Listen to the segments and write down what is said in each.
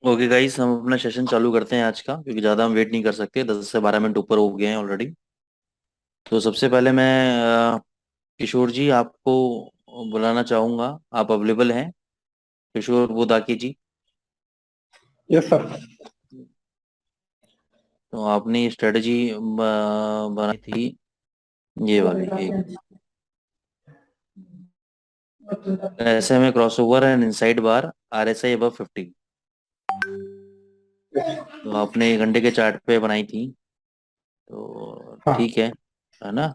Okay guys, हम अपना session चालू करते हैं आज का, क्योंकि ज़्यादा हम वेट नहीं कर सकते। 10 से 12 मिनट ऊपर हो गए हैं ऑलरेडी। तो सबसे पहले मैं किशोर जी आपको बुलाना चाहूँगा। आप अवेलेबल हैं किशोर बुदाकी जी? Yes sir. तो आपने स्ट्रेटजी बनाई थी, ये वाली एक SMA crossover and inside bar RSI above 50। तो आपने 1 घंटे के चार्ट पे बनाई थी, तो हाँ ठीक है ना?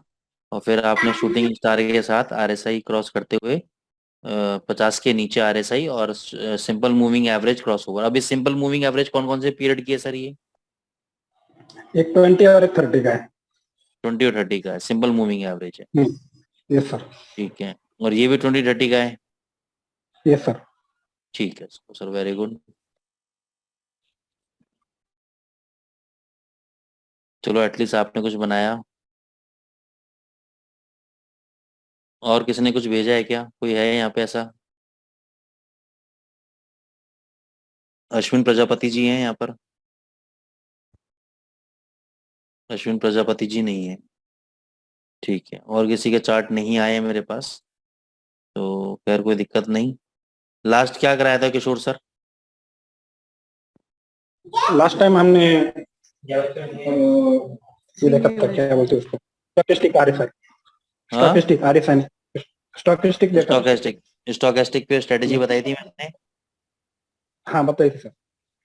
और फिर आपने शूटिंग स्टार के साथ RSI क्रॉस करते हुए 50 के नीचे RSI और simple moving average cross over. अभी सिंपल मूविंग एवरेज कौन कौन से पीरियड की है सर ये? एक 20 और एक 30 का है। 20 और 30 का है, सिंपल मूविंग एवरेज है। Yes sir. ठीक है। और ये भी 20 30 का है? Yes sir. ठीक है सर, वेरी गुड। चलो, एटलीस्ट आपने कुछ बनाया। और किसी ने कुछ भेजा है क्या? कोई है यहाँ पे ऐसा? अश्विन प्रजापति जी हैं यहाँ पर? अश्विन प्रजापति जी नहीं है। ठीक है, और किसी के चार्ट नहीं आए हैं मेरे पास, तो खैर कोई दिक्कत नहीं। लास्ट क्या कराया था किशोर सर? लास्ट टाइम हमने ये देखा था, क्या बोलते हैं उसको, स्टॉकेस्टिक आरएसआई। हाँ, स्टॉकेस्टिक आरएसआई, स्टॉकेस्टिक देखा था। स्टोकेस्टिक। स्टोकेस्टिक पे स्ट्रेटेजी बताई थी मैंने। हाँ बताइए सर।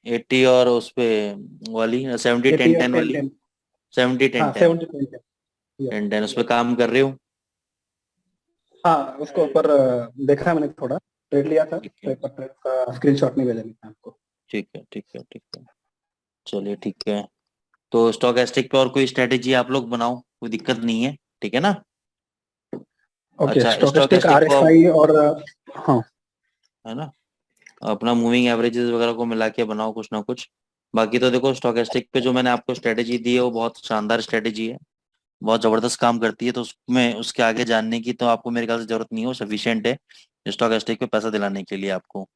80 और उस पे वाली 70 एटी 10 और 10 टेन वाली। टेन 70 हाँ 10 10। 70 10 यस। 10 10 उस पे काम कर रहे हो? हाँ उसको ऊपर देखा मैंने थोड़ा, ट्रेड लिया था, ठीक है, ट्रेड पर ट्रेड का स्क्रीनशॉट नहीं भेजा मैं आपको। ठीक है, ठीक है, ठीक है। चलिए ठीक है। तो स्टोकेस्टिक पे और कोई स्ट्रेटेजी आप लोग बनाओ, कोई दिक्कत नहीं है। ठीक है ना? ओके अच्छा, स्टॉकेस्टिक स्टोकेस्टिक को अब, आरएसआई और हाँ। है ना, अपना मूविंग एवरेजेस वगैरह को मिला के बनाओ कुछ ना कुछ। बाकी तो देखो, स्टोकेस्टिक पे जो मैंने आपको स्ट्रेटेजी दी है वो बहुत शानदार स्ट्रेटेजी है, बहुत जबरदस्त काम करती है। तो उसमें उसके आगे जानने की तो आपको मेरे ख्याल से जरूरत नहीं है, वो सफिशियंट है स्टॉकेस्टिक पे पैसा दिलाने के लिए आपको।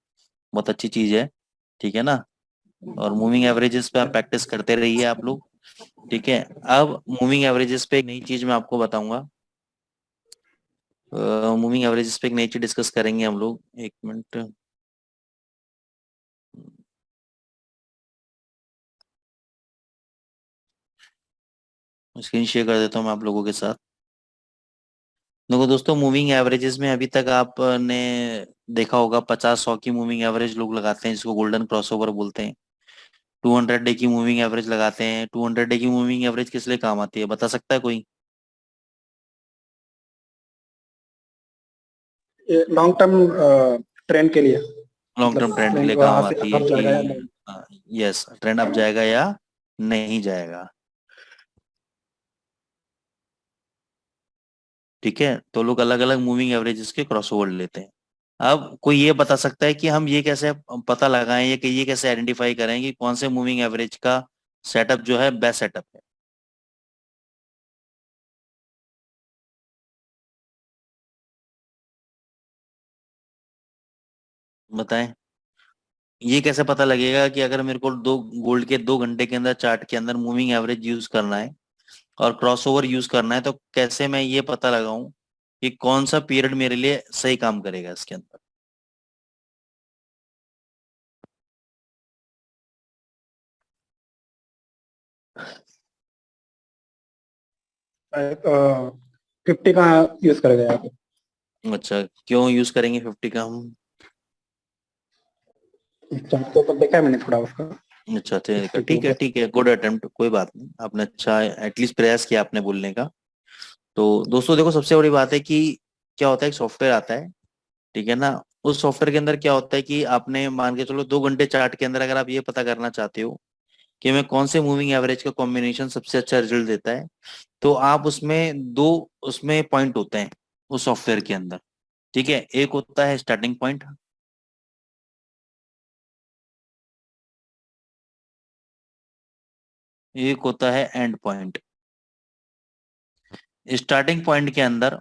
बहुत अच्छी चीज है। ठीक है ना? और मूविंग एवरेजेस पे आप प्रैक्टिस करते रहिए आप लोग। ठीक है। अब मूविंग एवरेजेस पे एक नई चीज मैं आपको बताऊंगा। मूविंग एवरेजेस पे एक नई चीज डिस्कस करेंगे हम लोग। एक मिनट, स्क्रीन शेयर कर देता हूँ मैं आप लोगों के साथ। देखो दोस्तों, मूविंग एवरेजेस में अभी तक आपने देखा होगा, 50 100 की मूविंग एवरेज लोग लगाते हैं, जिसको गोल्डन क्रॉसओवर बोलते हैं। 200 डे की मूविंग एवरेज लगाते हैं। 200 डे की मूविंग एवरेज किस लिए काम आती है, बता सकता है कोई? ये लॉन्ग टर्म ट्रेंड के लिए, लॉन्ग टर्म मतलब ट्रेंड के ट्रेंड लिए काम वहां से आती है अप कि जाएगा या नहीं। यस, ट्रेंड अप जाएगा या नहीं जाएगा। ठीक है, तो लोग अलग अलग मूविंग एवरेजेस के क्रॉसओवर लेते हैं। अब कोई ये बता सकता है कि हम ये कैसे पता लगाएं, या कि ये कैसे आइडेंटिफाई करें कि कौन से मूविंग एवरेज का सेटअप जो है बेस्ट सेटअप है? बताएं। ये कैसे पता लगेगा कि अगर मेरे को दो गोल्ड के 2 घंटे के अंदर चार्ट के अंदर मूविंग एवरेज यूज करना है और क्रॉसओवर यूज करना है, तो कैसे मैं ये पता लगाऊं कि कौन सा पीरियड मेरे लिए सही काम करेगा इसके अंदर? फिफ्टी का यूज करेगा यहाँ पे। अच्छा, क्यों यूज करेंगे 50 का हम? चार्ट के ऊपर देखा है मैंने थोड़ा उसका, अच्छा, ठीक है, फिफ्टी के ठीक है, ऊपर। ठीक है, गुड अटेम्प्ट, कोई बात नहीं, आपने अच्छा एटलीस्ट प्रयास किया आपने बोलने का। तो दोस्तों देखो, सबसे बड़ी बात है कि क्या होता है, एक सॉफ्टवेयर आता है। ठीक है ना? उस सॉफ्टवेयर के अंदर क्या होता है कि आपने मान के चलो 2 घंटे चार्ट के अंदर अगर आप ये पता करना चाहते हो कि मैं कौन से मूविंग एवरेज का कॉम्बिनेशन सबसे अच्छा रिजल्ट देता है, तो आप उसमें दो, उसमें पॉइंट होते हैं उस सॉफ्टवेयर के अंदर। ठीक है, एक होता है स्टार्टिंग पॉइंट, एक होता है एंड पॉइंट। स्टार्टिंग पॉइंट के अंदर,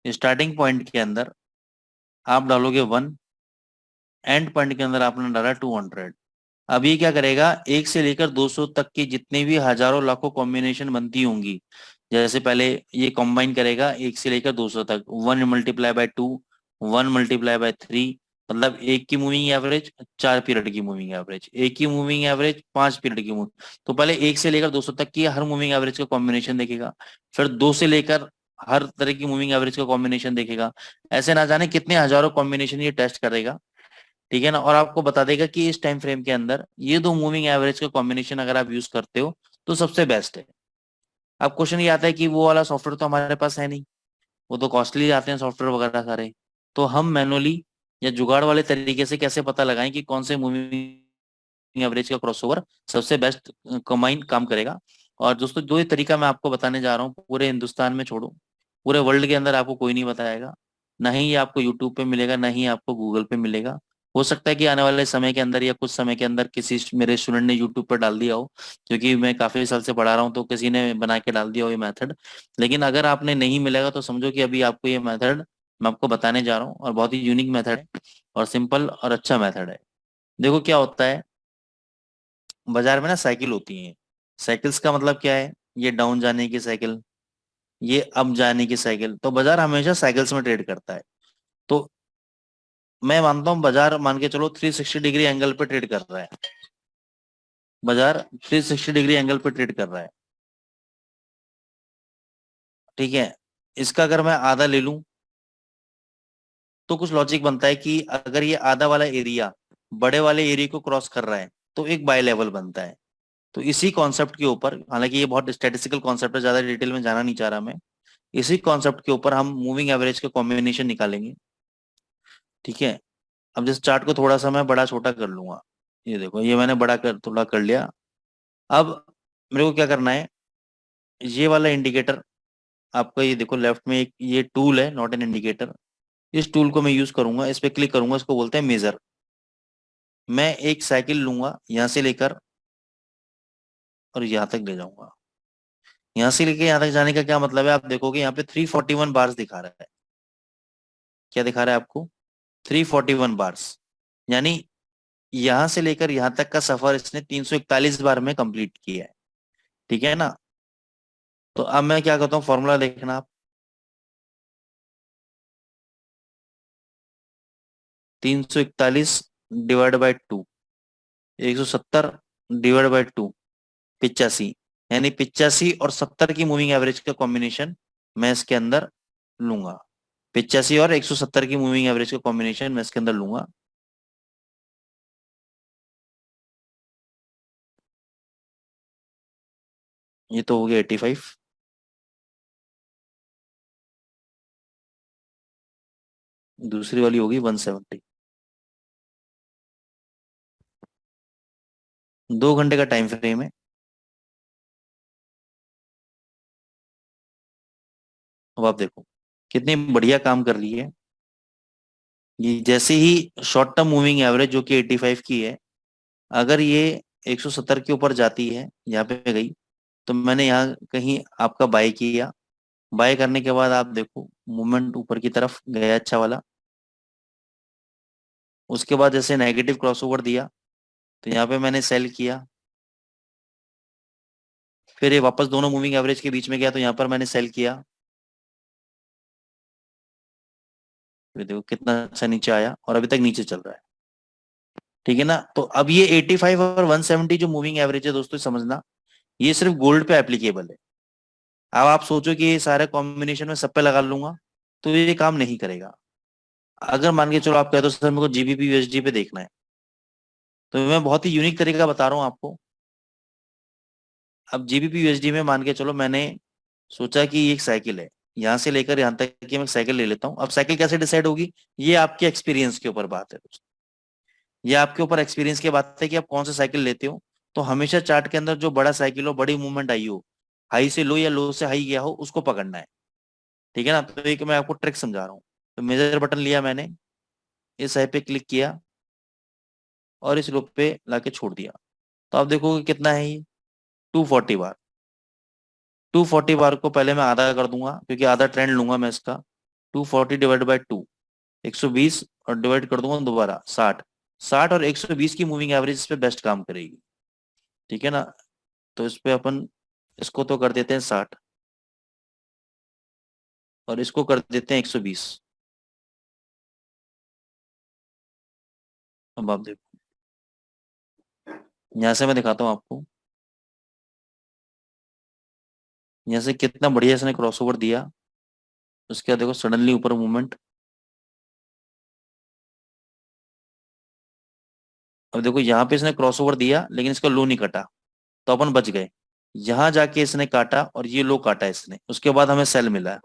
स्टार्टिंग पॉइंट के अंदर आप डालोगे 1, एंड पॉइंट के अंदर आपने डाला 200। अब ये क्या करेगा, 1 से लेकर 200 तक की जितने भी हजारों लाखों कॉम्बिनेशन बनती होंगी, जैसे पहले ये कंबाइन करेगा 1 से लेकर 200 तक, 1 × 2, 1 × 3, मतलब एक की मूविंग एवरेज 4 पीरियड की मूविंग एवरेज, एक की मूविंग एवरेज 5 पीरियड की मूविंग। तो पहले 1 से लेकर 200 तक की हर मूविंग एवरेज का कॉम्बिनेशन देखेगा, फिर 2 से लेकर हर तरह की मूविंग एवरेज का कॉम्बिनेशन देखेगा। ऐसे ना जाने कितने हजारों कॉम्बिनेशन ये टेस्ट करेगा, ठीक है ना। और आपको बता देगा कि इस टाइम फ्रेम के अंदर ये दो मूविंग एवरेज का कॉम्बिनेशन अगर आप यूज करते हो तो सबसे बेस्ट है। अब क्वेश्चन ये आता है कि वो वाला सॉफ्टवेयर तो हमारे पास है नहीं, वो तो कॉस्टली आते हैं सॉफ्टवेयर वगैरह सारे, तो हम मैनुअली या जुगाड़ वाले तरीके से कैसे पता लगाएं कि कौन से मूविंग एवरेज का क्रॉसओवर सबसे बेस्ट कमाइन काम करेगा। और दोस्तों जो ये तरीका मैं आपको बताने जा रहा हूँ, पूरे हिंदुस्तान में छोड़ो, पूरे वर्ल्ड के अंदर आपको कोई नहीं बताएगा। ना ही ये आपको यूट्यूब पे मिलेगा, ना ही आपको गूगल पे मिलेगा। हो सकता है कि आने वाले समय के अंदर या कुछ समय के अंदर किसी मेरे स्टूडेंट ने यूट्यूब पर डाल दिया हो, क्योंकि मैं काफी साल से पढ़ा रहा हूँ, तो किसी ने बना के डाल दिया हो ये मेथड। लेकिन अगर आपने नहीं मिलेगा तो समझो कि अभी आपको ये मेथड मैं आपको बताने जा रहा हूँ, और बहुत ही यूनिक मेथड है और सिंपल और अच्छा मेथड है। देखो क्या होता है, बाजार में ना साइकिल होती है। साइकिल्स का मतलब क्या है, ये डाउन जाने की साइकिल, ये अप जाने की साइकिल, तो बाजार हमेशा साइकिल्स में ट्रेड करता है। तो मैं मानता हूँ बाजार मान के चलो 360 डिग्री एंगल पे ट्रेड कर रहा है, बाजार 360 डिग्री एंगल पे ट्रेड कर रहा है, ठीक है। इसका अगर मैं आधा ले लूं तो कुछ लॉजिक बनता है कि अगर ये आधा वाला एरिया बड़े वाले एरिया को क्रॉस कर रहा है तो एक बाय लेवल बनता है। तो इसी कॉन्सेप्ट के ऊपर, हालांकि ये बहुत स्टैटिस्टिकल कॉन्सेप्ट है, ज्यादा डिटेल में जाना नहीं चाह रहा मैं, इसी कॉन्सेप्ट के ऊपर हम मूविंग एवरेज का कॉम्बिनेशन निकालेंगे, ठीक है। अब जिस चार्ट को थोड़ा सा मैं बड़ा छोटा कर लूंगा, ये देखो ये मैंने बड़ा कर थोड़ा कर लिया। अब मेरे को क्या करना है, ये वाला इंडिकेटर आपका, ये देखो लेफ्ट में एक ये टूल है, नॉट एन इंडिकेटर, इस टूल को मैं यूज करूंगा, इस पे क्लिक करूंगा, इसको बोलते हैं मेजर। मैं एक साइकिल लूंगा यहां से लेकर और यहाँ तक ले जाऊंगा। यहाँ से लेके यहाँ तक जाने का क्या मतलब है, आप देखोगे यहाँ पे 341 बार्स दिखा रहा है। क्या दिखा रहा है आपको, 341 बार्स, यानी यहां से लेकर यहां तक का सफर इसने 341 बार में कंप्लीट किया है, ठीक है ना। तो अब मैं क्या करता हूँ, फॉर्मूला देखना आप, 341 डिवाइड बाई 2, 170 डिवाइड बाई 2, 85, यानी 85 और 70 की मूविंग एवरेज का कॉम्बिनेशन मैं इसके अंदर लूंगा। 85 और 170 की मूविंग एवरेज का कॉम्बिनेशन मैं इसके अंदर लूंगा। ये तो हो गया 85, दूसरी वाली होगी 170। 2 घंटे का टाइम फ्रेम है। अब आप देखो कितनी बढ़िया काम कर रही है ये। जैसे ही शॉर्ट टर्म मूविंग एवरेज जो कि 85 की है, अगर ये 170 के ऊपर जाती है, यहाँ पे गई, तो मैंने यहाँ कहीं आपका बाय किया, बाय करने के बाद आप देखो मूवमेंट ऊपर की तरफ गया अच्छा वाला। उसके बाद जैसे नेगेटिव क्रॉसओवर दिया तो यहाँ पे मैंने सेल किया, फिर ये वापस दोनों मूविंग एवरेज के बीच में गया तो यहाँ पर मैंने सेल किया, फिर देखो कितना अच्छा नीचे आया और अभी तक नीचे चल रहा है, ठीक है ना। तो अब ये 85 और 170 जो मूविंग एवरेज है दोस्तों समझना, ये सिर्फ गोल्ड पे एप्लीकेबल है। अब आप सोचो कि ये सारे कॉम्बिनेशन में सब पे लगा लूंगा तो ये काम नहीं करेगा। अगर मान के चलो आप कहते हो सर मेरे को जीबीपी यूएसडी पे देखना है, तो मैं बहुत ही यूनिक तरीका बता रहा हूँ आपको। अब जीबीपी यूएसडी में मान के चलो मैंने सोचा कि ये एक साइकिल है, यहाँ से लेकर यहाँ तक की मैं साइकिल ले लेता हूँ। अब साइकिल कैसे डिसाइड होगी, ये आपके एक्सपीरियंस के ऊपर बात है दोस्तों। ये आपके ऊपर एक्सपीरियंस की बात है कि आप कौन सा साइकिल लेते हो। तो हमेशा चार्ट के अंदर जो बड़ा साइकिल हो, बड़ी मूवमेंट आई हो, हाई से लो या लो से हाई गया हो, उसको पकड़ना है, ठीक है ना। तो एक मैं आपको ट्रिक समझा रहा हूँ। तो मेजर बटन लिया मैंने, इस हाई पे क्लिक किया और इस लो पे लाके छोड़ दिया, तो आप देखोगे कितना है ये, 240 बार। 240 बार को पहले मैं आधा कर दूंगा क्योंकि आधा ट्रेंड लूंगा मैं इसका। 240 डिवाइड बाई 2, 120, और डिवाइड कर दूंगा दोबारा 60, 60 और 120 की मूविंग एवरेज इस पे बेस्ट काम करेगी, ठीक है ना। तो इस पे अपन इसको तो कर देते हैं 60 और इसको कर देते हैं 120। अब आप देखो, यहाँ से मैं दिखाता हूँ आपको, यहाँ से कितना बढ़िया इसने क्रॉसओवर दिया। उसके बाद देखो सडनली ऊपर मूवमेंट। अब देखो यहाँ पे इसने क्रॉसओवर दिया लेकिन इसका लो नहीं कटा, तो अपन बच गए। यहाँ जाके इसने काटा और ये लो काटा इसने, उसके बाद हमें सेल मिला है।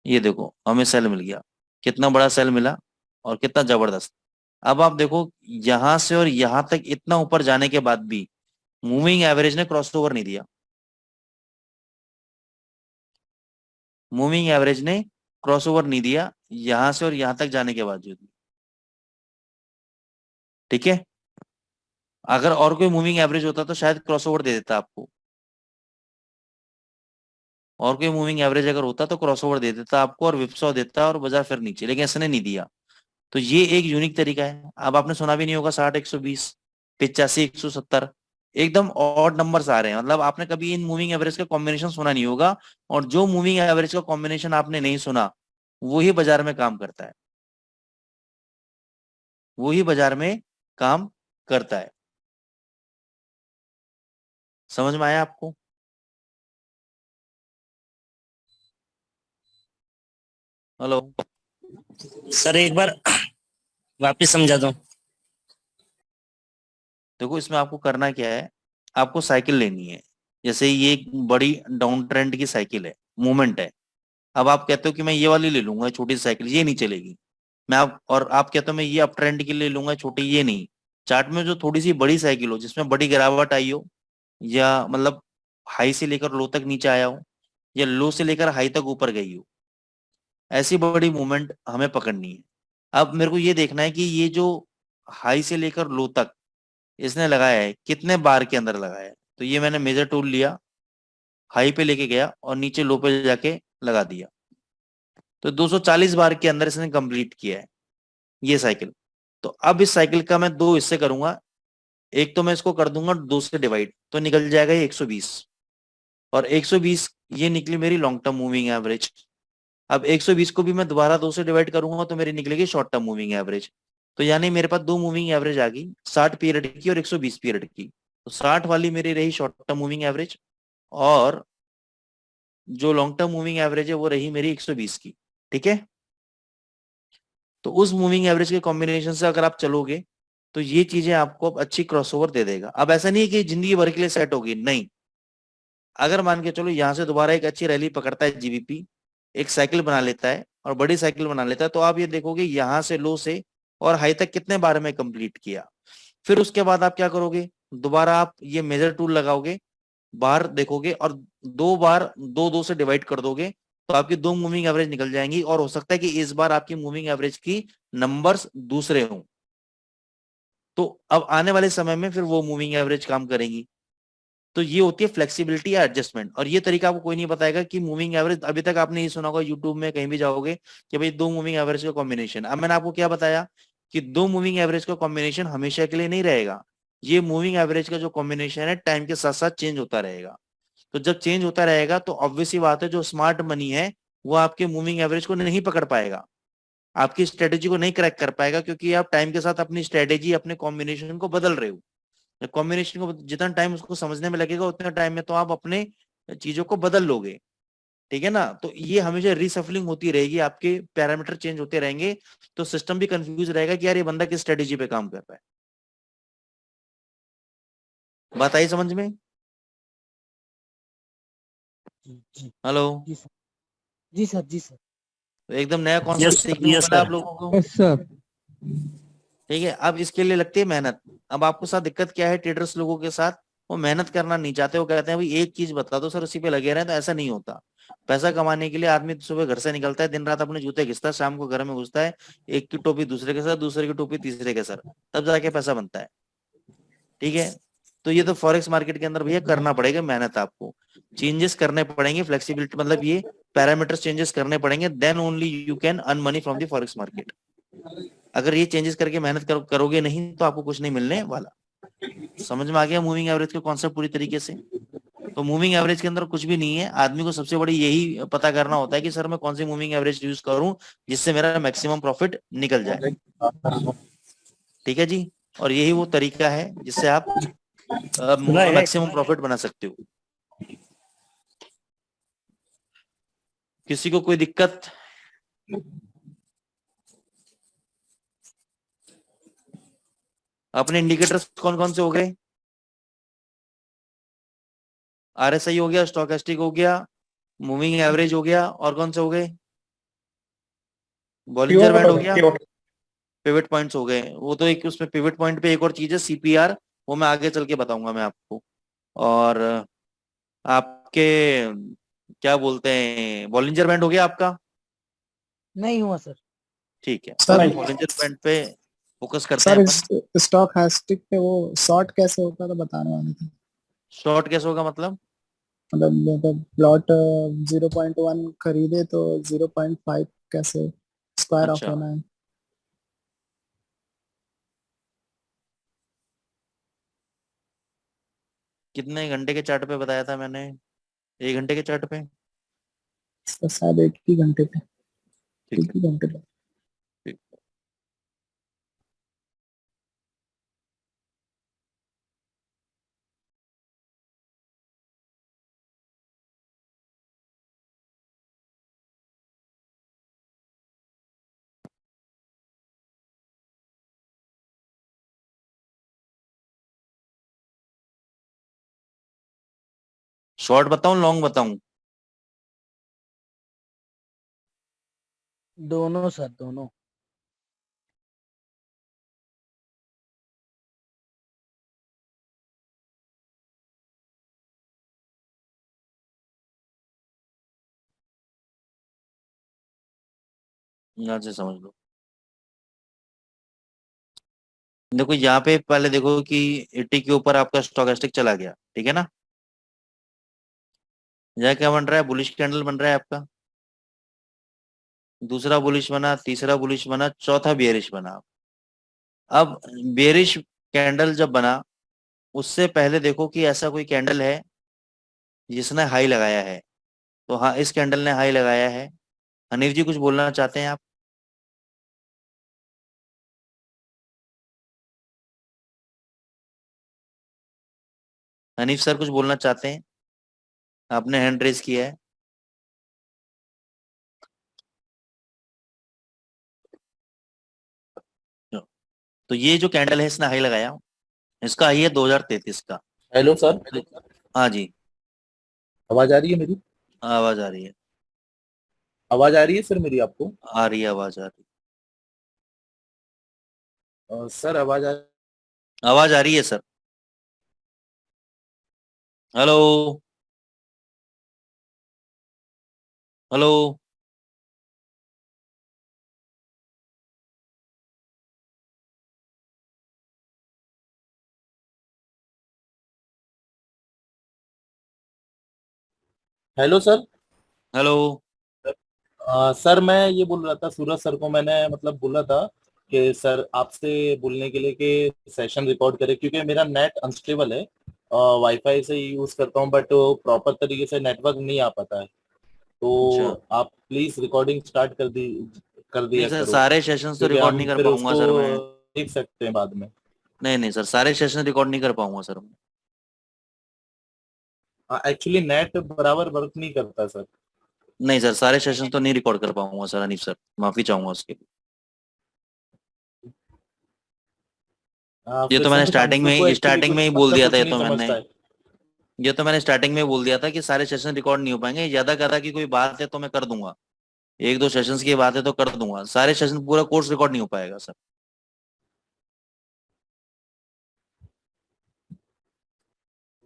ये देखो हमें सेल मिल गया, कितना बड़ा सेल मिला और कितना जबरदस्त। अब आप देखो, यहां से और यहां तक इतना ऊपर जाने के बाद भी मूविंग एवरेज ने क्रॉसओवर नहीं दिया। मूविंग एवरेज ने क्रॉसओवर नहीं दिया यहां से और यहां तक जाने के बावजूद, ठीक है। अगर और कोई मूविंग एवरेज होता तो शायद क्रॉसओवर दे देता आपको, और कोई मूविंग एवरेज अगर होता तो क्रॉसओवर दे देता आपको और विपसॉ देता और बाजार फिर नीचे, लेकिन इसने नहीं दिया। तो ये एक यूनिक तरीका है। अब आपने सुना भी नहीं होगा 60 120, 85 170, एकदम ऑड नंबर्स आ रहे हैं। मतलब आपने कभी इन मूविंग एवरेज का कॉम्बिनेशन सुना नहीं होगा, और जो मूविंग एवरेज का कॉम्बिनेशन आपने नहीं सुना वही बाजार में काम करता है, वही बाजार में काम करता है। समझ में आया आपको? हेलो। सर एक बार वापिस समझा दो। देखो इसमें आपको करना क्या है, आपको साइकिल लेनी है। जैसे ये एक बड़ी डाउन ट्रेंड की साइकिल है, मूवमेंट है। अब आप कहते हो कि मैं ये वाली ले लूंगा, छोटी सी साइकिल, ये नहीं चलेगी। और आप कहते हो मैं ये अप ट्रेंड की ले लूंगा, छोटी, ये नहीं। चार्ट में जो थोड़ी सी बड़ी साइकिल हो, जिसमें बड़ी गिरावट आई हो, या मतलब हाई से लेकर लो तक नीचे आया हो, या लो से लेकर हाई तक ऊपर गई हो, ऐसी बड़ी मूवमेंट हमें पकड़नी है। अब मेरे को ये देखना है कि ये जो हाई से लेकर लो तक इसने लगाया है, कितने बार के अंदर लगाया है। तो ये मैंने मेजर टूल लिया, हाई पे लेके गया और नीचे लो पे जाके लगा दिया। तो 240 बार के अंदर इसने कंप्लीट किया है ये साइकिल। तो अब इस साइकिल का मैं दो हिस्से करूंगा। एक तो मैं इसको कर दूंगा 2 से डिवाइड, तो निकल जाएगा ये 120, और 120 ये निकली मेरी लॉन्ग टर्म मूविंग एवरेज। अब 120 को भी मैं दोबारा 2 से डिवाइड करूंगा तो मेरी निकलेगी शॉर्ट टर्म मूविंग एवरेज। तो यानी मेरे पास दो मूविंग एवरेज आ गई, 60 पीरियड की और 120 पीरियड की। तो 60 वाली मेरी रही शॉर्ट टर्म मूविंग एवरेज, और जो लॉन्ग टर्म मूविंग एवरेज है वो रही मेरी 120 की, ठीक है। तो उस मूविंग एवरेज के कॉम्बिनेशन से अगर आप चलोगे तो ये चीजें आपको अब अच्छी क्रॉसओवर दे देगा। अब ऐसा नहीं है कि जिंदगी भर के लिए सेट होगी, नहीं। अगर मान के चलो यहाँ से दोबारा एक अच्छी रैली पकड़ता है जीबीपी, एक साइकिल बना लेता है और बड़ी साइकिल बना लेता है, तो आप ये देखोगे यहाँ से लो से और हाई तक कितने बार में कंप्लीट किया। फिर उसके बाद आप क्या करोगे, दोबारा आप ये मेजर टूल लगाओगे, बार देखोगे और दो बार दो दो से डिवाइड कर दोगे, तो आपकी दो मूविंग एवरेज निकल जाएंगी। और हो सकता है कि इस बार आपकी मूविंग एवरेज की नंबर्स दूसरे हों, तो अब आने वाले समय में फिर वो मूविंग एवरेज काम करेंगी। तो ये होती है फ्लेक्सिबिलिटी या एडजस्टमेंट। और ये तरीका आपको कोई नहीं बताएगा कि मूविंग एवरेज, अभी तक आपने ये सुना होगा यूट्यूब में कहीं भी जाओगे कि भाई दो मूविंग एवरेज का कॉम्बिनेशन। अब मैंने आपको क्या बताया कि दो मूविंग एवरेज का कॉम्बिनेशन हमेशा के लिए नहीं रहेगा। ये मूविंग एवरेज का जो कॉम्बिनेशन है टाइम के साथ साथ चेंज होता रहेगा। तो जब चेंज होता रहेगा तो ऑब्वियस ही बात है, जो स्मार्ट मनी है वो आपके मूविंग एवरेज को नहीं पकड़ पाएगा, आपकी स्ट्रेटेजी को नहीं क्रैक कर पाएगा, क्योंकि आप टाइम के साथ अपनी स्ट्रेटेजी, अपने कॉम्बिनेशन को बदल रहे हो। कॉम्बिनेशन को जितना टाइम उसको समझने में लगेगा उतने टाइम में तो आप अपने चीजों को बदल लोगे, ठीक है ना। तो ये हमेशा रीसफलिंग होती रहेगी, आपके पैरामीटर चेंज होते रहेंगे, तो सिस्टम भी कंफ्यूज रहेगा कि यार ये बंदा किस स्ट्रेटेजी पे काम कर रहा है। बात आई समझ में? जी हेलो। जी सर। जी सर। जी सर। तो एकदम नया कॉन्सेप्ट यस सीखने को यस मिला सर। आप लोगों को, यस सर। ठीक है। अब इसके लिए लगती है मेहनत। अब आपको साथ दिक्कत क्या है ट्रेडर्स लोगों के साथ, वो मेहनत करना नहीं चाहते। वो कहते हैं भाई एक चीज बता दो सर, उसी पे लगे रहे। तो ऐसा नहीं होता। पैसा कमाने के लिए आदमी सुबह घर से निकलता है, दिन रात अपने जूते घिसता है, शाम को घर में घुसता है, एक की टोपी दूसरे के सर, दूसरे की टोपी तीसरे के सर, तब जाके पैसा बनता है, ठीक है। तो ये तो फॉरेक्स मार्केट के अंदर भैया करना पड़ेगा मेहनत आपको, चेंजेस करने पड़ेंगे, फ्लेक्सिबिलिटी मतलब ये पैरामीटर चेंजेस करने पड़ेंगे, then only you can earn money from the forex market. अगर ये चेंजेस करके मेहनत करोगे नहीं तो आपको कुछ नहीं मिलने वाला। समझ में आ गया मूविंग एवरेज का कॉन्सेप्ट पूरी तरीके से? तो मूविंग एवरेज के अंदर कुछ भी नहीं है, आदमी को सबसे बड़ी यही पता करना होता है कि सर मैं कौन सी मूविंग एवरेज यूज करूं जिससे मेरा मैक्सिमम प्रॉफिट निकल जाए। ठीक है जी। और यही वो तरीका है जिससे आप राइट। मैक्सिमम प्रॉफिट बना सकते हो। किसी को कोई दिक्कत? अपने इंडिकेटर्स कौन कौन से हो गए? आरएसआई हो गया, स्टोकेस्टिक हो गया, मूविंग एवरेज हो गया, और कौन से हो गए? बॉलिंजर पिवट बैंड हो हो गया, गया, पिवट। पिवट पॉइंट्स हो गए। वो तो एक उसमें पिवट पॉइंट पे एक और चीज है सीपीआर, वो मैं आगे चल के बताऊंगा मैं आपको। और आपके क्या बोलते हैं, बॉलिंजर बैंड हो गया आपका? नहीं हुआ सर। ठीक है, सर तो नहीं। बॉलिंजर बैंड पे फोकस करते हैं सर अपन। इस स्टॉक हैस्टिक पे वो शॉर्ट कैसे होता था बताने वाले थे। शॉर्ट कैसे होगा मतलब? मतलब प्लॉट 0.1 खरीदे तो 0.5 कैसे स्क्वायर ऑफ अच्छा, होना है। कितने घंटे के चार्ट पे बताया था मैंने? 1 घंटे के चार्ट पे? तो शायद एक ही घंटे पे, ठीक एक है, ही घंटे पे। ठीक। शॉर्ट बताऊं लॉन्ग बताऊं? दोनों सर, दोनों। यहाँ से समझ लो। देखो यहाँ पे पहले देखो कि 80 के ऊपर आपका स्टोकेस्टिक चला गया, ठीक है ना? यहाँ क्या बन रहा है, बुलिश कैंडल बन रहा है आपका। दूसरा बुलिश बना, तीसरा बुलिश बना, चौथा बेयरिश बना। अब बेयरिश कैंडल जब बना, उससे पहले देखो कि ऐसा कोई कैंडल है जिसने हाई लगाया है। तो हाँ, इस कैंडल ने हाई लगाया है। हनीफ जी कुछ बोलना चाहते हैं आप? हनीफ सर कुछ बोलना चाहते हैं? आपने हैंड रेज किया है। तो ये जो कैंडल है इसने हाई लगाया, इसका हाई है 2033 का। Hello sir. हाँ जी, आवाज आ रही है मेरी? आवाज आ रही है। आवाज आ रही है सर मेरी आपको? आ रही है, आवाज आ रही सर आवाज आ है, आवाज आ रही है sir. Hello, hello. Hello sir. Hello. Sir मैं ये बोल रहा था, सूरज सर को मैंने मतलब बोला था कि सर आपसे बोलने के लिए कि सेशन रिकॉर्ड करें, क्योंकि मेरा नेट अनस्टेबल है। वाईफाई से यूज करता हूँ बट प्रॉपर तरीके से नेटवर्क नहीं आ पाता है। अच्छा, तो आप प्लीज रिकॉर्डिंग स्टार्ट कर नहीं दिया सर, करो, सारे सेशंस तो क्योंकि रिकॉर्ड नहीं हम कर फिर पाऊंगा उसको सर मैं। देख सकते हैं बाद में। नहीं नहीं सर, सारे सेशन रिकॉर्ड नहीं कर पाऊंगा सर मैं। एक्चुअली नेट बराबर वर्क नहीं करता सर। नहीं सर, सारे सेशन तो नहीं रिकॉर्ड कर पाऊंगा सर, अनीफ सर माफी चाहूंगा उसके लिए। ये फिर तो मैंने सर स्टार्टिंग में हमको ही एक्चुअली स्टार्टिंग में कुछ ही बोल मतलब दिया था, कुछ नहीं समझता है। ये तो मैंने स्टार्टिंग में ही बोल दिया था कि सारे सेशन रिकॉर्ड नहीं हो पाएंगे। ज्यादा करा कि कोई बात है तो मैं कर दूंगा, एक दो सेशंस की बात है तो कर दूंगा, सारे सेशन पूरा कोर्स रिकॉर्ड नहीं हो पाएगा सर।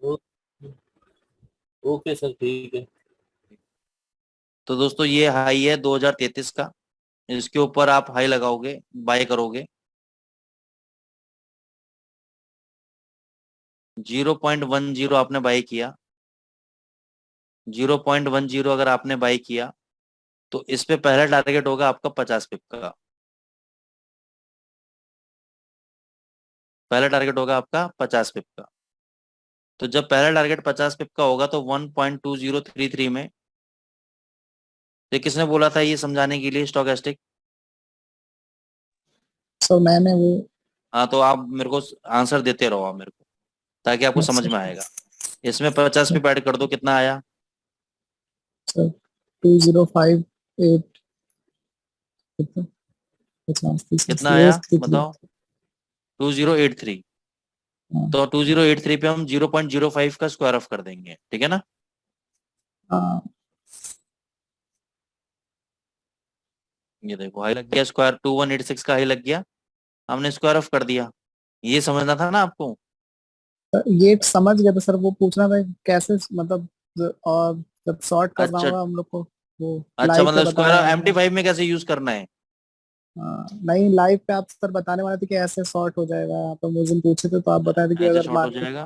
ओ- ओके सर, ठीक है। तो दोस्तों ये हाई है 2033 का, इसके ऊपर आप हाई लगाओगे, बाय करोगे। 0.10 आपने बाय किया, 0.10 अगर आपने बाय किया तो इस पे पहला टारगेट होगा आपका 50 पिप का। पहला टारगेट होगा आपका 50 पिप का। तो जब पहला टारगेट 50 पिप का होगा तो 1.2033 में, ये किसने बोला था ये समझाने के लिए स्टोकेस्टिक? सर मैंने वो हाँ, तो आप मेरे को आंसर देते रहो आप मेरे को, ताकि आपको समझ में आएगा। इसमें 50 पिप ऐड कर दो, कितना आया? सर 2058 कितना 50 कितना 30 आया 833 बताओ? 2083। हाँ तो 2083 पे हम 0.05 का स्क्वायर ऑफ कर देंगे, ठीक है ना? हाँ ये देखो हाई लग गया, स्क्वायर 2186 का हाई लग गया, हमने स्क्वायर ऑफ कर दिया। ये समझना था ना आपको? सर, ये समझ गया था सर, वो पूछना था कैसे मतलब और जब सॉर्ट करना अच्छा होगा हम लोग को वो अच्छा, लाइव पे मतलब बताने स्क्वायर वाले थे। MT5 में कैसे यूज करना है? हाँ, नहीं लाइव पे आप सर बताने वाले थे कि ऐसे सॉर्ट हो जाएगा, आप उस दिन पूछे थे तो आप बताए थे कि ऐसे अगर शॉर्ट हो मार्केट जाएगा।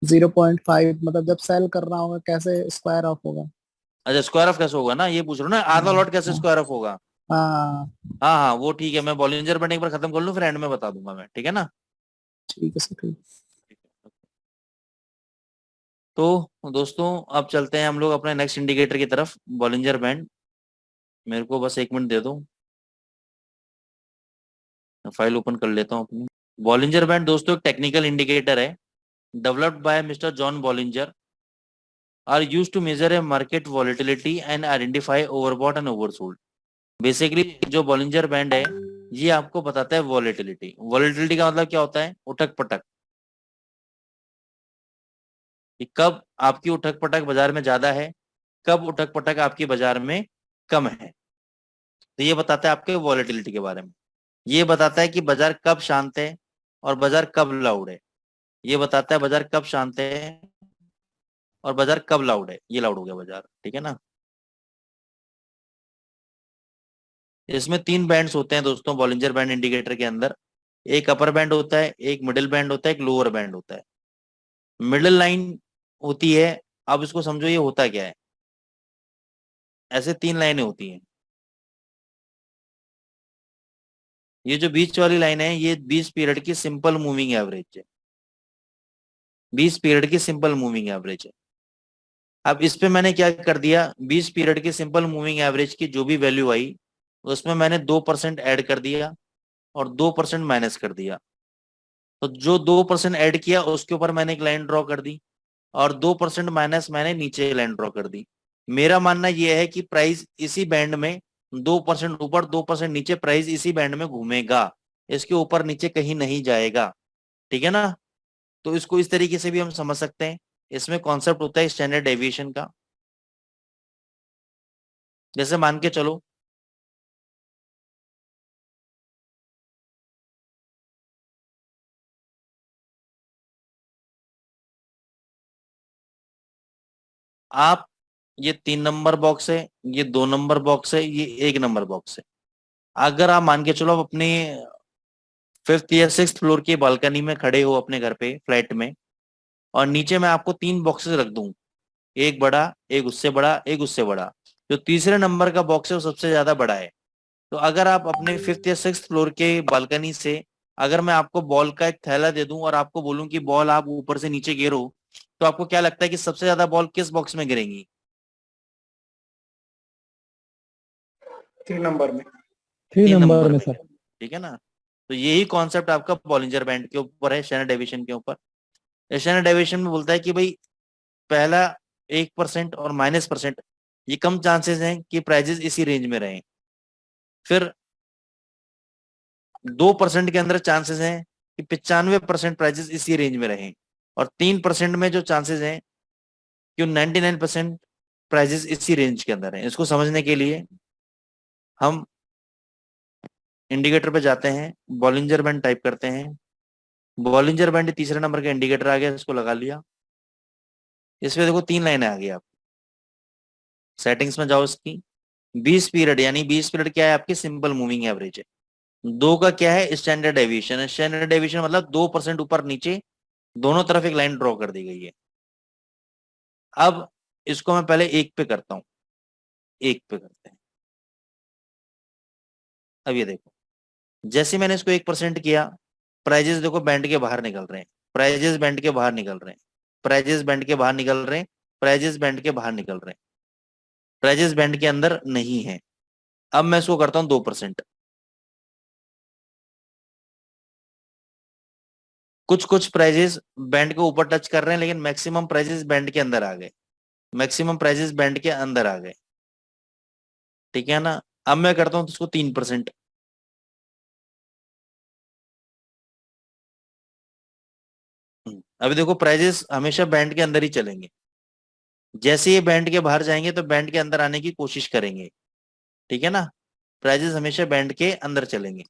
0.5 मतलब जब सेल करना होगा कैसे स्क्वायर ऑफ होगा। अच्छा, स्क्वायर ऑफ कैसे होगा ना, ये पूछ रहा हूँ ना, आधा हाँ लॉट कैसे हाँ स्क्वायर ऑफ होगा? हाँ हाँ हाँ, वो ठीक है, मैं बॉलिंजर बैंड एक बार खत्म कर लूँ, फिर एंड में बता दूंगा मैं, ठीक है ना? ठीक है सर ठीक। तो दोस्तों अब चलते हैं हम लोग अपने नेक्स्ट इंडिकेटर की तरफ, बॉलिंजर बैंड। मेरे को बस 1 मिनट दे दो, फाइल ओपन कर लेता हूँ अपनी। बॉलिंजर बैंड दोस्तों एक टेक्निकल इंडिकेटर है, developed by mister John Bollinger, are use to measure a market volatility and identify overbought and oversold. Basically जो बॉलिंजर बैंड है ये आपको बताता है वॉलिटिलिटी। वॉलिटिलिटी का मतलब क्या होता है? उठक पटक, कि कब आपकी उठक पटक बाजार में ज्यादा है, कब उठक पटक आपकी बाजार में कम है। तो ये बताता है आपके वॉलिटिलिटी के बारे में। ये बताता है कि बाजार कब शांत है और बाजार कब लाउड है। ये बताता है बाजार कब शांत है और बाजार कब लाउड है। ये लाउड हो गया बाजार, ठीक है ना? इसमें 3 बैंड्स होते हैं दोस्तों बॉलिंजर बैंड इंडिकेटर के अंदर। एक अपर बैंड होता है, एक मिडिल बैंड होता है, एक लोअर बैंड होता है। मिडिल लाइन होती है, अब इसको समझो ये होता क्या है। ऐसे 3 लाइनें होती हैं। ये जो बीच वाली लाइन है ये 20 पीरियड की सिंपल मूविंग एवरेज है। 20 पीरियड की सिंपल मूविंग एवरेज है। अब इस पे मैंने क्या कर दिया, 20 पीरियड की सिंपल मूविंग एवरेज की जो भी वैल्यू आई उसमें मैंने 2% ऐड कर दिया और 2% माइनस कर दिया। तो जो 2% ऐड किया उसके ऊपर मैंने एक लाइन ड्रॉ कर दी और 2% माइनस मैंने नीचे लाइन ड्रॉ कर दी। मेरा मानना यह है कि प्राइस इसी बैंड में 2% ऊपर 2% नीचे प्राइस इसी बैंड में घूमेगा, इसके ऊपर नीचे कहीं नहीं जाएगा, ठीक है ना? तो इसको इस तरीके से भी हम समझ सकते हैं। इसमें कॉन्सेप्ट होता है स्टैंडर्ड डेविएशन का। जैसे मान के चलो आप, ये 3 नंबर बॉक्स है, ये 2 नंबर बॉक्स है, ये 1 नंबर बॉक्स है। अगर आप मान के चलो आप अपने 5th या 6th फ्लोर की बालकनी में खड़े हो अपने घर पे फ्लैट में, और नीचे मैं आपको 3 बॉक्सेस रख दूं, एक बड़ा, एक उससे बड़ा, एक उससे बड़ा, जो तीसरे नंबर का बॉक्स है वो सबसे ज्यादा बड़ा है। तो अगर आप अपने 5th या 6th फ्लोर के बालकनी से अगर मैं आपको बॉल का एक थैला दे दूं और आपको बोलूं कि बॉल आप ऊपर से नीचे गिरो, तो आपको क्या लगता है कि सबसे ज्यादा बॉल किस बॉक्स में गिरेंगी? 3 नंबर में। 3 नंबर में, ठीक है ना? तो यही कॉन्सेप्ट आपका बॉलिंजर बैंड के ऊपर है, स्टैंडर्ड डेविएशन के ऊपर। स्टैंडर्ड डेविएशन में बोलता है कि भाई पहला 1% और -% ये कम चांसेस हैं कि प्राइजेस इसी रेंज में रहें। फिर 2% के अंदर चांसेस हैं कि 95% प्राइजेस इसी रेंज में रहें। और 3% में जो चांसेस हैं कि 99% प्राइजेस इसी रेंज के अंदर हैं। इसको समझने के लिए हम इंडिकेटर पे जाते हैं, बॉलिंजर बैंड टाइप करते हैं। बॉलिंजर बैंड तीसरे नंबर का इंडिकेटर आ गया, इसको लगा लिया। इसमें देखो 3 लाइनें आ गई। आप सेटिंग्स में जाओ इसकी, 20 पीरियड, यानी 20 पीरियड क्या है आपकी सिंपल मूविंग एवरेज है। 2 का क्या है स्टैंडर्ड डेविएशन। स्टैंडर्ड डेविएशन मतलब 2% ऊपर नीचे दोनों तरफ एक लाइन ड्रॉ कर दी गई है। अब इसको मैं पहले 1 पे करता हूं, 1 पे करते हैं। अब ये देखो, जैसे मैंने इसको 1% किया प्राइजेस देखो बैंड के बाहर निकल रहे हैं, प्राइजेस बैंड के बाहर निकल रहे हैं, प्राइजेस बैंड के बाहर निकल रहे हैं, प्राइजेस बैंड के बाहर निकल रहे हैं, प्राइजेस बैंड के अंदर नहीं है। अब मैं इसको करता हूं 2%। कुछ कुछ प्राइजेस बैंड के ऊपर टच कर रहे हैं, लेकिन मैक्सिमम प्राइजेस बैंड के अंदर आ गए, मैक्सिमम प्राइजेस बैंड के अंदर आ गए, ठीक है ना। अब मैं करता हूं तो इसको 3%। अभी देखो प्राइजेस हमेशा बैंड के अंदर ही चलेंगे, जैसे ये बैंड के बाहर जाएंगे तो बैंड के अंदर आने की कोशिश करेंगे, ठीक है ना। प्राइजेस हमेशा बैंड के अंदर चलेंगे।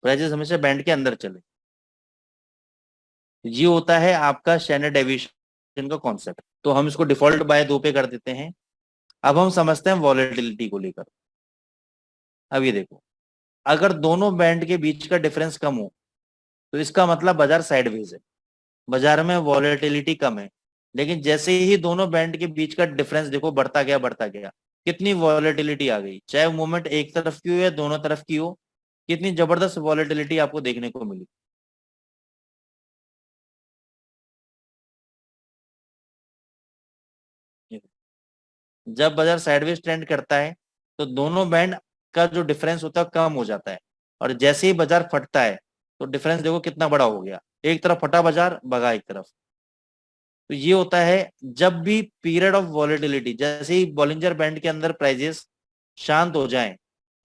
प्राइजेस हमेशा बैंड के अंदर चले, ये होता है आपका स्टैंडर्ड डेविएशन का कॉन्सेप्ट। तो हम इसको डिफॉल्ट बाय 2 पे कर देते हैं। अब हम समझते हैं वॉलेटिलिटी को लेकर। अब ये देखो, अगर दोनों बैंड के बीच का डिफरेंस कम हो तो इसका मतलब बाजार साइडवेज है, बाजार में वॉलेटिलिटी कम है। लेकिन जैसे ही दोनों बैंड के बीच का डिफरेंस देखो बढ़ता गया बढ़ता गया, कितनी वॉलेटिलिटी आ गई, चाहे मूवमेंट एक तरफ की हो या दोनों तरफ की हो, कितनी जबरदस्त वॉलेटिलिटी आपको देखने को मिली। जब बाजार साइडवेज ट्रेंड करता है तो दोनों बैंड का जो डिफरेंस होता है कम हो जाता है, और जैसे ही बाजार फटता है तो डिफरेंस देखो कितना बड़ा हो गया, एक तरफ फटा बाजार भगा एक तरफ। तो ये होता है जब भी पीरियड ऑफ वॉलेटिलिटी, जैसे ही बॉलिंजर बैंड के अंदर प्राइजेस शांत हो जाएं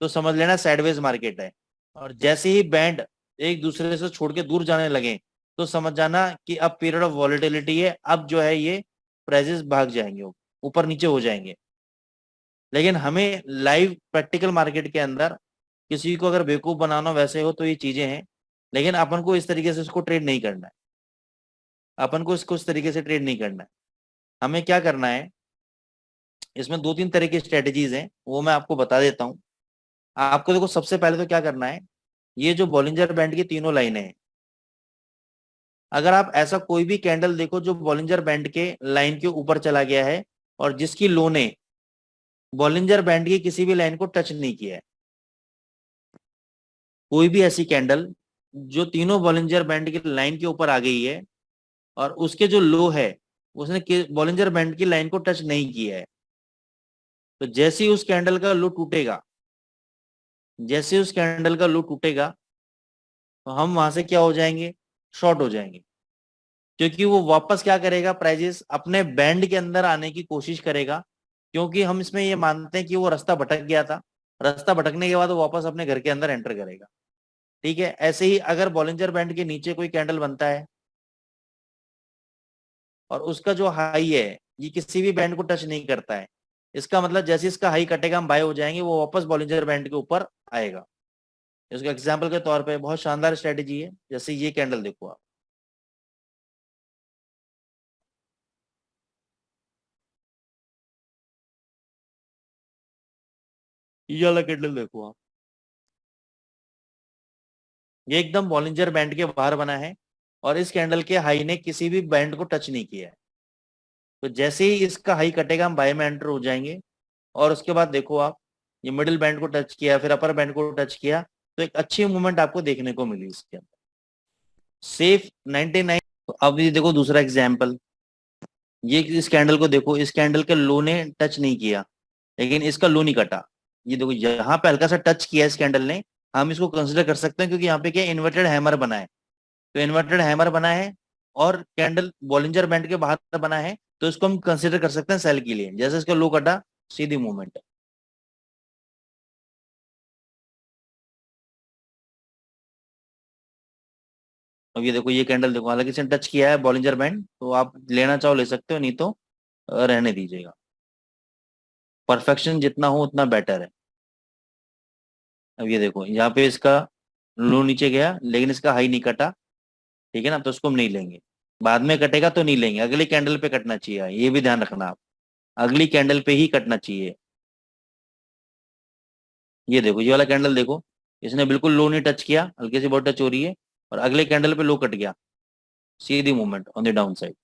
तो समझ लेना साइडवेज मार्केट है, और जैसे ही बैंड एक दूसरे से छोड़ के दूर जाने लगे तो समझ जाना कि अब पीरियड ऑफ वॉलेटिलिटी है, अब जो है ये प्राइजेस भाग जाएंगे, ऊपर नीचे हो जाएंगे। लेकिन हमें लाइव प्रैक्टिकल मार्केट के अंदर किसी को अगर बेवकूफ बनाना वैसे हो तो ये चीजें हैं, लेकिन अपन को इस तरीके से इसको ट्रेड नहीं करना है, अपन को इसको इस तरीके से ट्रेड नहीं करना है। हमें क्या करना है, इसमें 2-3 तरह की स्ट्रेटेजीज हैं, वो मैं आपको बता देता हूँ। आपको देखो सबसे पहले तो क्या करना है, ये जो बॉलिंजर बैंड की तीनों लाइनें हैं, अगर आप ऐसा कोई भी कैंडल देखो जो बॉलिंजर बैंड के लाइन के ऊपर चला गया है और जिसकी लो ने बॉलिंजर बैंड की किसी भी लाइन को टच नहीं किया है, कोई भी ऐसी कैंडल जो तीनों बॉलिंजर बैंड की लाइन के ऊपर आ गई है और उसके जो लो है उसने बॉलिंजर बैंड की लाइन को टच नहीं किया है, तो जैसे ही उस कैंडल का लो टूटेगा, जैसे उस कैंडल का लो टूटेगा तो हम वहां से क्या हो जाएंगे, शॉर्ट हो जाएंगे। क्योंकि वो वापस क्या करेगा, प्राइजेस अपने बैंड के अंदर आने की कोशिश करेगा, क्योंकि हम इसमें ये मानते हैं कि वो रास्ता भटक गया था, रास्ता भटकने के बाद वो वापस अपने घर के अंदर एंटर करेगा, ठीक है। ऐसे ही अगर बॉलिंजर बैंड के नीचे कोई कैंडल बनता है और उसका जो हाई है ये किसी भी बैंड को टच नहीं करता है, इसका मतलब जैसे इसका हाई कटेगा हम बाय हो जाएंगे, वो वापस बॉलिंजर बैंड के ऊपर आएगा। इसका एग्जाम्पल के तौर पे बहुत शानदार स्ट्रेटेजी है, जैसे ये कैंडल देखो आप, ये वाला कैंडल देखो आप, ये एकदम बॉलिंजर बैंड के बाहर बना है और इस कैंडल के हाई ने किसी भी बैंड को टच नहीं किया है। तो जैसे ही इसका हाई कटेगा हम बाय में एंटर हो जाएंगे, और उसके बाद देखो आप, ये मिडिल बैंड को टच किया फिर अपर बैंड को टच किया, तो एक अच्छी मूवमेंट आपको देखने को मिली इसके अंदर, सेफ 99। तो अब ये देखो दूसरा एग्जाम्पल, ये इस कैंडल को देखो, इस कैंडल के लो ने टच नहीं किया लेकिन इसका लो नहीं कटा, ये देखो यहाँ पे हल्का सा टच किया इस कैंडल ने, हम इसको कंसिडर कर सकते हैं क्योंकि यहाँ पे क्या इन्वर्टेड हैमर बना है, तो इन्वर्टेड हैमर बना है और कैंडल बॉलिंजर बैंड के बाहर बना है, तो इसको हम कंसिडर कर सकते हैं सेल के लिए। जैसे इसका लो कटा, सीधी मूवमेंट। अब ये देखो ये कैंडल देखो, हालांकि इसने टच किया है बॉलिंजर बैंड, तो आप लेना चाहो ले सकते हो, नहीं तो रहने दीजिएगा। परफेक्शन जितना हो उतना बेटर है। अब ये देखो यहाँ पे इसका लो नीचे गया लेकिन इसका हाई नहीं कटा, ठीक है ना, तो उसको हम नहीं लेंगे, बाद में कटेगा तो नहीं लेंगे, अगली कैंडल पे कटना चाहिए, ये भी ध्यान रखना आप, अगली कैंडल पे ही कटना चाहिए। ये देखो ये वाला कैंडल देखो, इसने बिल्कुल लो नहीं टच किया, हल्की सी बहुत टच हो रही है, और अगले कैंडल पे लो कट गया, सीधी movement on the down side.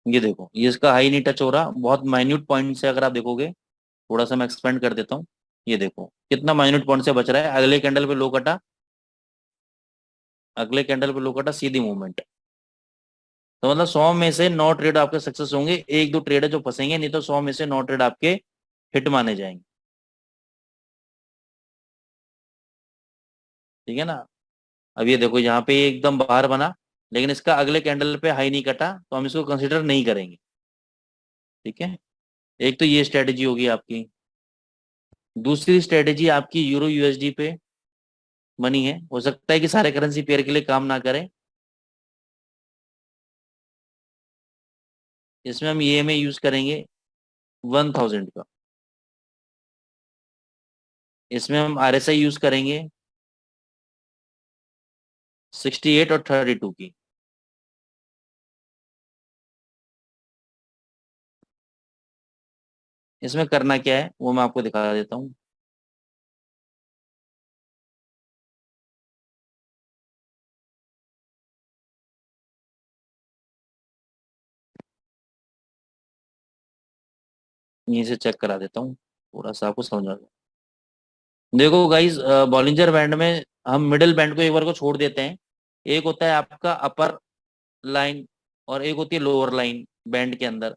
ये देखो, ये इसका हाई नहीं टच हो रहा, बहुत माइन्यूट पॉइंट से अगर आप देखोगे, थोड़ा सा मैं एक्सपेंड कर देता हूँ। ये देखो कितना माइन्यूट पॉइंट से बच रहा है। अगले कैंडल पे लो कटा, अगले कैंडल पे लो कटा, सीधी मूवमेंट। तो मतलब 100 में से 9 ट्रेड आपके सक्सेस होंगे, एक दो ट्रेड है जो फंसेंगे, नहीं तो 100 में से 9 ट्रेड आपके हिट माने जाएंगे। ठीक है ना। अब ये देखो यहाँ पे ये एकदम बाहर बना, लेकिन इसका अगले कैंडल पे हाई नहीं कटा, तो हम इसको कंसिडर नहीं करेंगे। ठीक है, एक तो ये स्ट्रेटेजी होगी आपकी। दूसरी स्ट्रेटेजी आपकी यूरो यूएसडी पे मनी है। हो सकता है कि सारे करेंसी पेयर के लिए काम ना करें, इसमें हम ईएमए यूज करेंगे 1000 का। इसमें हम आरएसआई यूज करेंगे 68 और 32 की। इसमें करना क्या है वो मैं आपको दिखा देता हूँ। यहीं से चेक करा देता हूँ, थोड़ा सा आपको समझ आ जाए। देखो गाइस, बॉलिंजर बैंड में हम मिडिल बैंड को एक बार को छोड़ देते हैं। एक होता है आपका अपर लाइन और एक होती है लोअर लाइन बैंड के अंदर।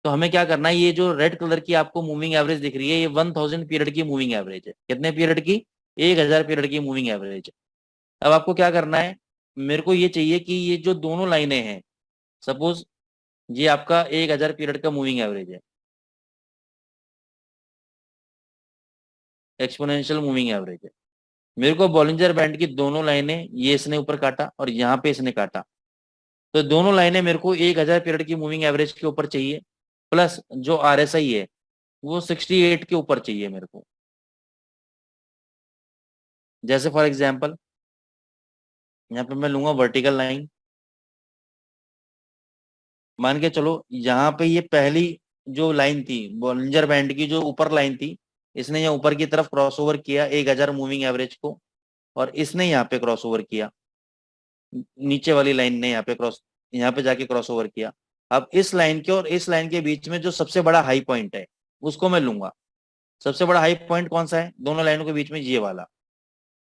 तो हमें क्या करना है, ये जो रेड कलर की आपको मूविंग एवरेज दिख रही है, ये 1000 पीरियड की मूविंग एवरेज है। कितने पीरियड की? 1000 पीरियड की मूविंग एवरेज है। अब आपको क्या करना है, मेरे को ये चाहिए कि ये जो दोनों लाइनें हैं, सपोज ये आपका 1000 पीरियड का मूविंग एवरेज है, एक्सपोनेंशियल मूविंग एवरेज है। मेरे को बॉलिंजर बैंड की दोनों लाइनें, ये इसने ऊपर काटा और यहाँ पे इसने काटा, तो दोनों लाइनें मेरे को 1000 पीरियड की मूविंग एवरेज के ऊपर चाहिए, प्लस जो आरएसआई है वो 68 के ऊपर चाहिए मेरे को। जैसे फॉर एग्जांपल यहाँ पे मैं लूंगा वर्टिकल लाइन। मान के चलो यहाँ पे ये पहली जो लाइन थी बॉलिंजर बैंड की, जो ऊपर लाइन थी, इसने यहाँ ऊपर की तरफ क्रॉस ओवर किया 1000 मूविंग एवरेज को, और इसने यहाँ पे क्रॉस ओवर किया, नीचे वाली लाइन ने यहाँ पे क्रॉस, यहाँ पे जाके क्रॉस ओवर किया। अब इस लाइन के और इस लाइन के बीच में जो सबसे बड़ा हाई पॉइंट है उसको मैं लूंगा। सबसे बड़ा हाई पॉइंट कौन सा है दोनों लाइनों के बीच में? ये वाला।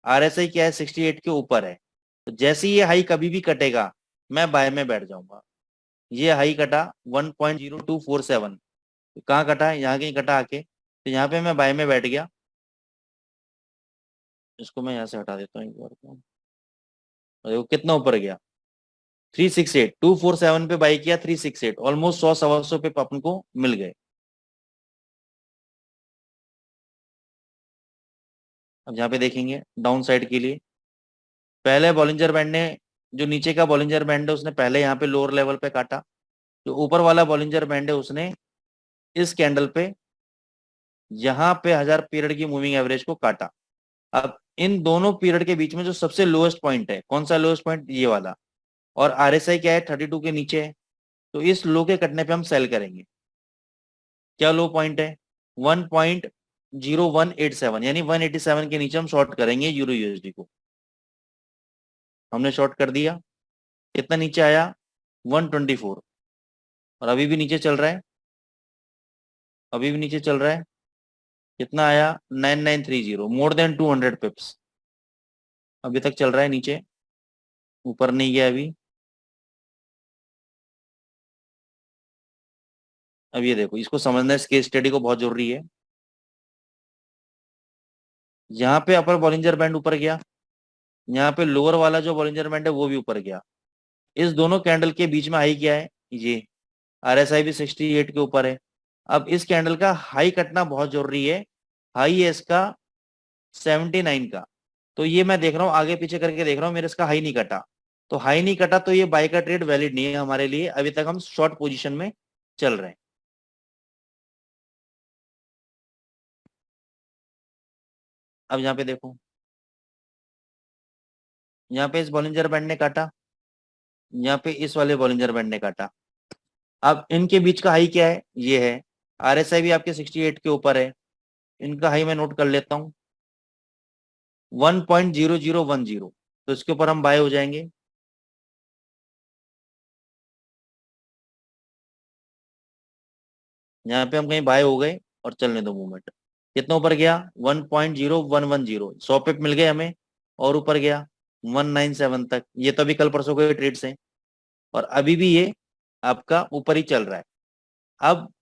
आरएसआई क्या है? 68 के ऊपर है। तो जैसे ही ये हाई कभी भी कटेगा, मैं बाय में बैठ जाऊंगा। ये हाई कटा 1.0247, कहाँ कटा है? यहाँ कहीं कटा आके, तो यहाँ पे मैं बाय में बैठ गया। इसको मैं यहाँ से हटा देता हूँ एक बार को। और देखो कितना ऊपर गया, 368। 247 पे बाई किया, 368, ऑलमोस्ट 100 सवा 100 पे अपन को मिल गए। अब यहाँ पे देखेंगे डाउन साइड के लिए, पहले बॉलिंजर बैंड ने, जो नीचे का बॉलिंजर बैंड है उसने पहले यहाँ पे लोअर लेवल पे काटा, जो ऊपर वाला बॉलिंजर बैंड है उसने इस कैंडल पे यहाँ पे 1000 पीरियड की मूविंग एवरेज को काटा। अब इन दोनों पीरियड के बीच में जो सबसे लोएस्ट पॉइंट है, कौन सा लोएस्ट पॉइंट? ये वाला। और आरएसआई क्या है? 32 के नीचे है। तो इस लो के कटने पे हम सेल करेंगे। क्या लो पॉइंट है? 1.0187, यानी 187 के नीचे हम शॉर्ट करेंगे यूरो यूएसडी को। हमने शॉर्ट कर दिया, कितना नीचे आया? 124। और अभी भी नीचे चल रहा है, अभी भी नीचे चल रहा है। कितना आया? 9930, मोर देन 200 पिप्स अभी तक चल रहा है नीचे, ऊपर नहीं गया अभी। अब ये देखो, इसको समझना, इस केस स्टडी को बहुत जरूरी है। यहाँ पे अपर बॉलिंजर बैंड ऊपर गया, यहाँ पे लोअर वाला जो बॉलिंजर बैंड है वो भी ऊपर गया। इस दोनों कैंडल के बीच में हाई क्या है? ये आरएसआई भी 68 के ऊपर है। अब इस कैंडल का हाई कटना बहुत जरूरी है। हाई है इसका 79 का। तो ये मैं देख रहा हूँ, आगे पीछे करके देख रहा हूँ, मेरे इसका हाई नहीं कटा। तो हाई नहीं कटा तो ये बाय का ट्रेड वैलिड नहीं है हमारे लिए। अभी तक हम शॉर्ट पोजीशन में चल रहे हैं। अब यहाँ पे देखो, यहाँ पे इस बॉलिंजर बैंड ने काटा, यहाँ पे इस वाले बॉलिंजर बैंड ने काटा। अब इनके बीच का हाई क्या है? ये है। आरएसआई भी आपके 68 के ऊपर है। इनका हाई मैं नोट कर लेता हूँ, 1.0010। तो इसके ऊपर हम बाय हो जाएंगे। यहाँ पे हम कहीं बाय हो गए और चलने दो मूवमेंट। कितना ऊपर गया? 1.0110, 100 पिप मिल गए हमें, और ऊपर गया 197 तक। ये तो अभी कल परसों के ट्रेड्स हैं, और अभी भी ये आपका ऊपर ही चल रहा है। अब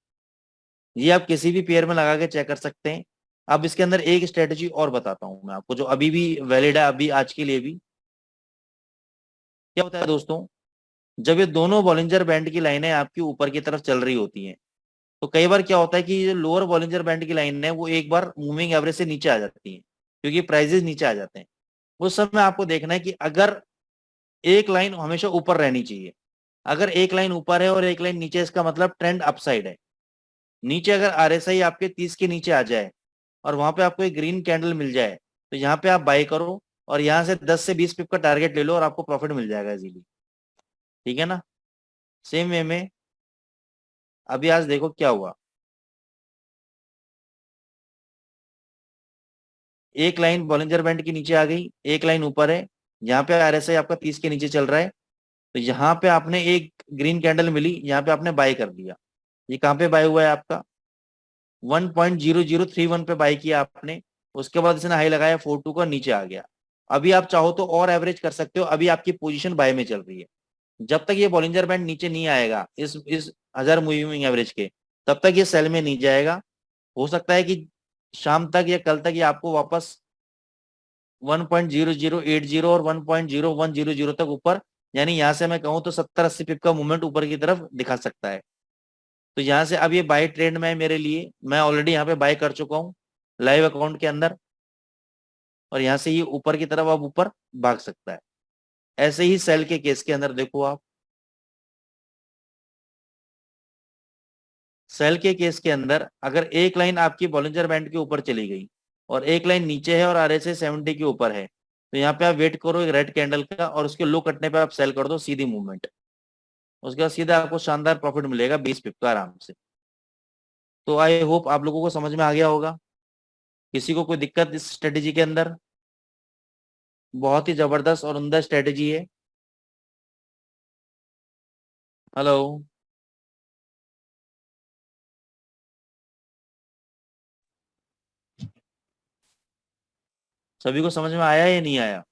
ये आप किसी भी पेयर में लगा के चेक कर सकते हैं। अब इसके अंदर एक स्ट्रेटजी और बताता हूं मैं आपको, जो अभी भी वैलिड है, अभी आज के लिए भी। क्या होता है दोस्तों, जब ये दोनों बॉलिंजर बैंड की लाइनें आपकी ऊपर की तरफ चल रही होती हैं, तो कई बार क्या होता है कि जो लोअर बॉलिंजर बैंड की लाइन है वो एक बार मूविंग एवरेज से नीचे आ जाती है, क्योंकि प्राइजेस नीचे आ जाते हैं। उस समय आपको देखना है कि अगर एक लाइन हमेशा ऊपर रहनी चाहिए। अगर एक लाइन ऊपर है और एक लाइन नीचे, इसका मतलब ट्रेंड अपसाइड है। नीचे अगर आरएसआई आपके 30 के नीचे आ जाए और वहां पे आपको एक ग्रीन कैंडल मिल जाए, तो यहाँ पे आप बाय करो और यहाँ से 10 से 20 पिप का टारगेट ले लो और आपको प्रॉफिट मिल जाएगा इजीली। ठीक है ना? सेम वे में अभी आज देखो क्या हुआ। एक लाइन बॉलिंजर बैंड के नीचे आ गई, एक लाइन ऊपर है, यहाँ पे आरएसआई आपका 30 के नीचे चल रहा है, तो यहाँ पे आपने एक ग्रीन कैंडल मिली, यहाँ पे आपने बाय कर दिया। ये कहाँ पे बाय हुआ है आपका? 1.0031 पे बाय किया आपने। उसके बाद इसने हाई लगाया 42 का, नीचे आ गया। अभी आप चाहो तो और एवरेज कर सकते हो, अभी आपकी पोजीशन बाय में चल रही है। जब तक ये बॉलिंजर बैंड नीचे नहीं आएगा इस 1000 मूविंग एवरेज के, तब तक ये सेल में नहीं जाएगा। हो सकता है कि शाम तक या कल तक ये आपको वापस 1.0080 और 1.0100 तक ऊपर, यानी यहाँ से मैं कहूँ तो 70-80 पिप का मूवमेंट ऊपर की तरफ दिखा सकता है। तो यहाँ से अब ये बाय ट्रेंड में है मेरे लिए। मैं ऑलरेडी यहाँ पे बाय कर चुका हूँ लाइव अकाउंट के अंदर, और यहाँ से ये ऊपर की तरफ अब ऊपर भाग सकता है। ऐसे ही सेल के केस के अंदर देखो आप, सेल के केस के अंदर अगर एक लाइन आपकी बॉलिंजर बैंड के ऊपर चली गई और एक लाइन नीचे है और आरएसआई 70 के ऊपर है, तो यहाँ पे आप वेट करो एक रेड कैंडल का, और उसके लो कटने पे आप सेल कर दो सीधी मूवमेंट। उसके बाद सीधा आपको शानदार प्रॉफिट मिलेगा 20 पिप का आराम से। तो आई होप आप लोगों को समझ में आ गया होगा। किसी को कोई दिक्कत इस स्ट्रेटेजी के अंदर? बहुत ही जबरदस्त और उम्दा स्ट्रेटेजी है। हेलो, सभी को समझ में आया या नहीं आया?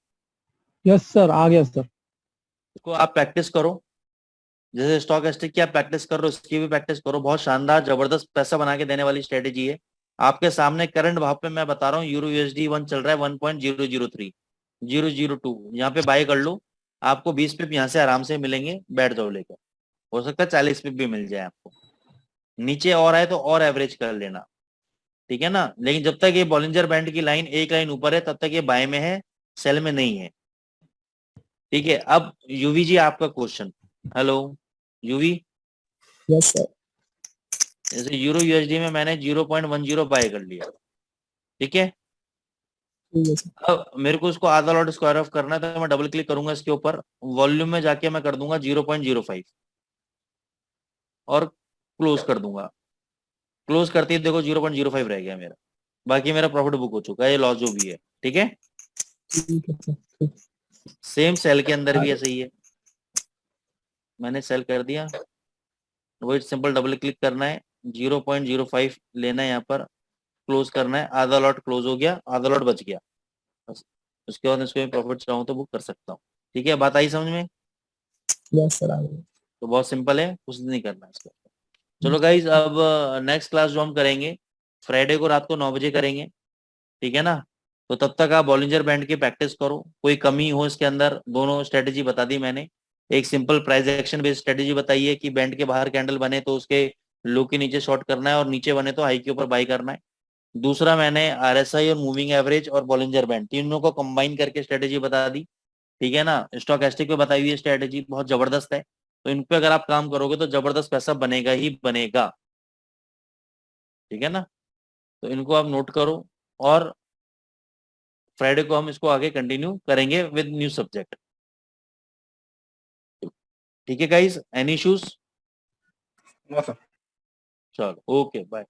यस सर, आ गया सर। इसको आप प्रैक्टिस करो, जैसे स्टॉक एक्सचेंज की आप प्रैक्टिस कर रहे हो, इसकी भी प्रैक्टिस करो। बहुत शानदार जबरदस्त पैसा बना के देने वाली स्ट्रेटेजी है। आपके सामने करंट भाव पे मैं बता रहा हूँ, यूरो यूएसडी 1 चल रहा है 1.003 002, यहाँ पे बाय कर लो। आपको 20 पिप यहाँ से आराम से मिलेंगे, बैठ जाओ लेकर। हो सकता है 40 पिप भी मिल जाए आपको। नीचे और आए तो और एवरेज कर लेना, ठीक है ना? लेकिन जब तक ये बॉलिंजर बैंड की लाइन एक लाइन ऊपर है, तब तक ये बाय में है, सेल में नहीं है। ठीक है, अब यूवी जी आपका question. Hello UV. Yes sir. जैसे यूरो यूएसडी में मैंने 0.10 बाय कर लिया, ठीक है। ठीक है सर। अब मेरे को इसको आधा लॉट स्क्वायर ऑफ करना है, तो मैं डबल क्लिक करूंगा इसके ऊपर, वॉल्यूम में जाके मैं कर दूंगा 0.05 और क्लोज कर दूंगा। क्लोज करते ही देखो 0.05 रह गया मेरा, बाकी मेरा प्रॉफिट बुक हो चुका है, ये लॉस जो भी है, ठीक है। ठीक है सर। ठीक। सेम सेल के अंदर भी ऐसे ही है, मैंने सेल कर दिया, वही सिंपल डबल क्लिक करना है, 0.05 लेना है यहाँ पर, क्लोज करना है, आधा लॉट क्लोज हो गया, आधा लॉट बच गया, बस। उसके बाद इसको प्रॉफिट चाहूँ तो बुक कर सकता हूँ। ठीक है, बात आई समझ में? यस सर, आ गया। तो बहुत सिंपल है, कुछ नहीं करना है इसका। चलो गाइज, अब नेक्स्ट क्लास जो हम करेंगे फ्राइडे को रात को 9 बजे करेंगे, ठीक है ना? तो तब तक आप बॉलिंजर बैंड की प्रैक्टिस करो। कोई कमी हो इसके अंदर, दोनों स्ट्रेटेजी बता दी मैंने। एक simple price action based strategy बताई है कि बैंड के बाहर कैंडल बने तो उसके लो के नीचे शॉर्ट करना है और नीचे बने तो हाई के ऊपर बाई करना है। दूसरा मैंने आरएसआई और मूविंग एवरेज और बॉलिंजर बैंड तीनों को कंबाइन करके स्ट्रेटेजी बता दी, ठीक है ना? स्टॉकेस्टिक पे बताई हुई स्ट्रेटेजी बहुत जबरदस्त है, तो इन पे अगर आप काम करोगे तो जबरदस्त पैसा बनेगा ही बनेगा, ठीक है ना? तो इनको आप नोट करो, और फ्राइडे को हम इसको आगे कंटिन्यू करेंगे विद न्यू सब्जेक्ट। ठीक है guys, any issues? No sir. चलो, ओके, बाय।